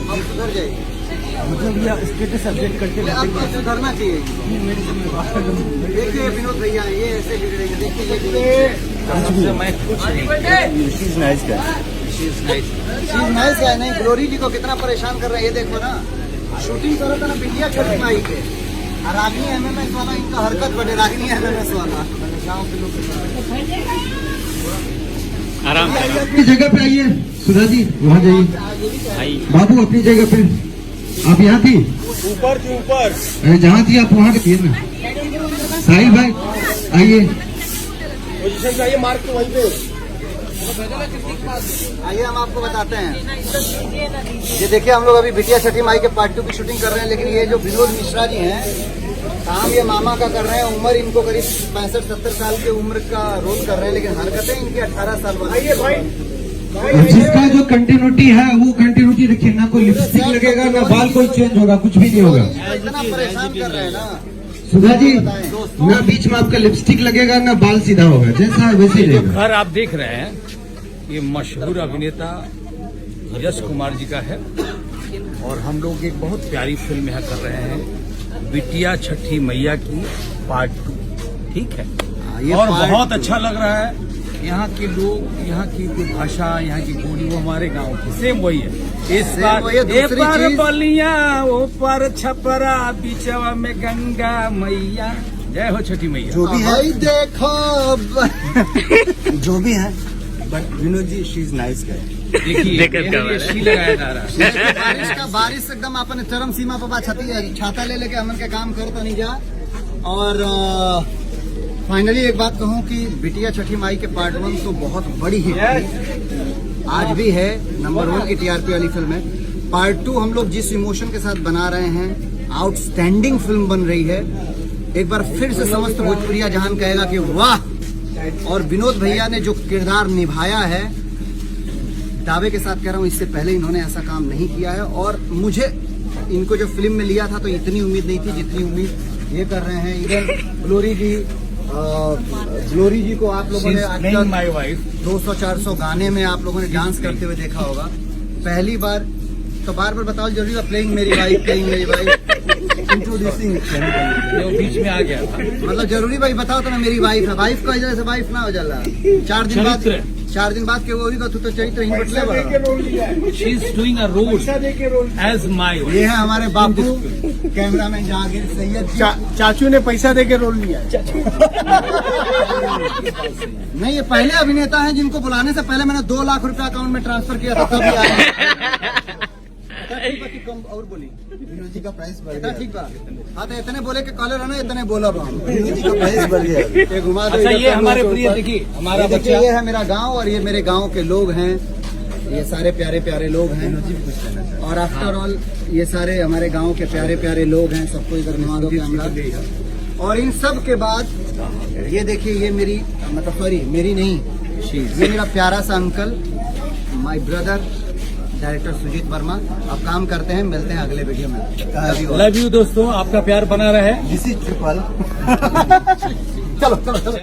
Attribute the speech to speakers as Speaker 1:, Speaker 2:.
Speaker 1: हम सुधर जाइए,
Speaker 2: मतलब ये स्टेटस अपडेट करके
Speaker 1: आपको सुधरना चाहिए। देखिए विनोद भैया ये ऐसे बिगड़ेंगे, देखिए
Speaker 2: मैं कुछ नाइस का
Speaker 1: चीज नाइस है नहीं। ग्लोरी जी को कितना परेशान कर रहे हैं ये देखो ना, शूटिंग करो तो ना बिटिया छोटी माई के, और रागिनी एमएमएस वाला इनका हरकत बने, रागिनी एमएमएस वाला गाँव के लोग
Speaker 2: आराम से
Speaker 3: अपनी जगह पे आइए। सुधा जी वहाँ जाइए, बाबू अपनी जगह पे। आप यहाँ थी,
Speaker 2: ऊपर थी ऊपर,
Speaker 3: जहाँ थी आप वहाँ के थी ना। साहिल भाई आइए,
Speaker 2: पोजीशन चाहिए मार्क तो वहीं पे।
Speaker 1: आइए हम आपको बताते हैं। ये देखिए हम लोग अभी बिटिया छठी माई के पार्ट 2 की शूटिंग कर रहे हैं, लेकिन ये जो विनोद मिश्रा जी हैं काम ये मामा का कर रहे हैं। उम्र इनको करीब 65-70 साल की उम्र का रोल कर रहे हैं, लेकिन हरकतें इनकी 18 साल वाली।
Speaker 3: जिसका जो कंटिन्यूटी है वो कंटिन्यूटी रखिए ना। कोई लिपस्टिक लगेगा ना बाल कोई चेंज होगा, कुछ भी नहीं होगा।
Speaker 1: इतना परेशान कर रहे हैं ना
Speaker 3: सुधा जी, ना बीच में आपका लिपस्टिक लगेगा ना बाल सीधा होगा, जैसा है वैसे ही रहेगा।
Speaker 4: घर आप देख रहे हैं ये मशहूर अभिनेता यश कुमार जी का है, और हम लोग एक बहुत प्यारी फिल्म यहाँ कर रहे हैं, बिटिया छठी मैया की पार्ट 2। ठीक है, और बहुत अच्छा लग रहा है। यहाँ के लोग, यहाँ की जो भाषा, यहाँ की बोली वो हमारे गांव की सेम वही है। इस बार बलिया ऊपर छपरा बिचवा में गंगा मैया, जय हो छठी मैया।
Speaker 1: जो भी है देखो जो भी है,
Speaker 2: but Vinod ji she is nice guy.
Speaker 4: देखिए लगाया जा रहा है।
Speaker 1: बारिश एकदम अपन चरम सीमा पर छाता ले लेके अमन का काम करता नहीं जा। और फाइनली एक बात कहूँ कि बिटिया छठी माई के पार्ट 1 तो बहुत बड़ी हिट थी, आज भी है, नंबर 1 की टीआरपी वाली फिल्म है। पार्ट 2 हम लोग जिस इमोशन के साथ बना रहे हैं, आउटस्टैंडिंग फिल्म बन रही है। एक बार फिर से समस्त भोजपुरिया जहान कहेगा कि वाह। और विनोद भैया ने जो किरदार निभाया है, दावे के साथ कह रहा हूँ, इससे पहले इन्होंने ऐसा काम नहीं किया है। और मुझे इनको जो फिल्म में लिया था तो इतनी उम्मीद नहीं थी जितनी उम्मीद ये कर रहे हैं। इधर ग्लोरी जी को आप लोगों ने आजकल
Speaker 4: माय वाइफ
Speaker 1: 200-400 गाने में आप लोगों ने डांस करते हुए देखा होगा। पहली बार तो बार बताओ जरूरी है, प्लेइंग मेरी वाइफ इंट्रोड्यूसिंग
Speaker 4: बीच में आ गया था।
Speaker 1: मतलब जरूरी भाई बताओ तो ना मेरी वाइफ है। वाइफ का वजह से वाइफ ना हो जाला। 4 दिन बाद के वो भी तो चरित्र ही बदले बड़ा।
Speaker 4: She is doing a role as my.
Speaker 1: ये है हमारे बाबू कैमरामैन जहांगीर सैयद।
Speaker 2: चाचू ने पैसा दे के रोल लिया।
Speaker 1: नहीं, ये पहले अभिनेता हैं जिनको बुलाने से पहले मैंने 2 लाख रुपया अकाउंट में ट्रांसफर किया था, तभी आए। कम और बोली विनोद जी का प्राइस बढ़ गया। ठीक बात। हाँ तो इतने बोले कि कॉलर है ना, इतने बोला विनोद जी का प्राइस बढ़ गया। ये घुमा दो।
Speaker 4: अच्छा, ये हमारे प्रिय, देखिए हमारा बच्चा,
Speaker 1: ये है मेरा गांव और ये मेरे गांव के लोग हैं। ये सारे प्यारे प्यारे लोग हैं, और आफ्टर ऑल ये सारे हमारे गांव के प्यारे प्यारे लोग हैं। सबको इधर घुमा दो कैमरा। और इन सब के बाद ये देखिए, ये मेरी मतलब सॉरी मेरी नहीं, ये मेरा प्यारा सा uncle, my brother director Sujit Verma. अब काम करते हैं, मिलते हैं अगले वीडियो में।
Speaker 4: लव यू दोस्तों, आपका प्यार बना रहे।
Speaker 1: This is triple. चलो चलो चलो।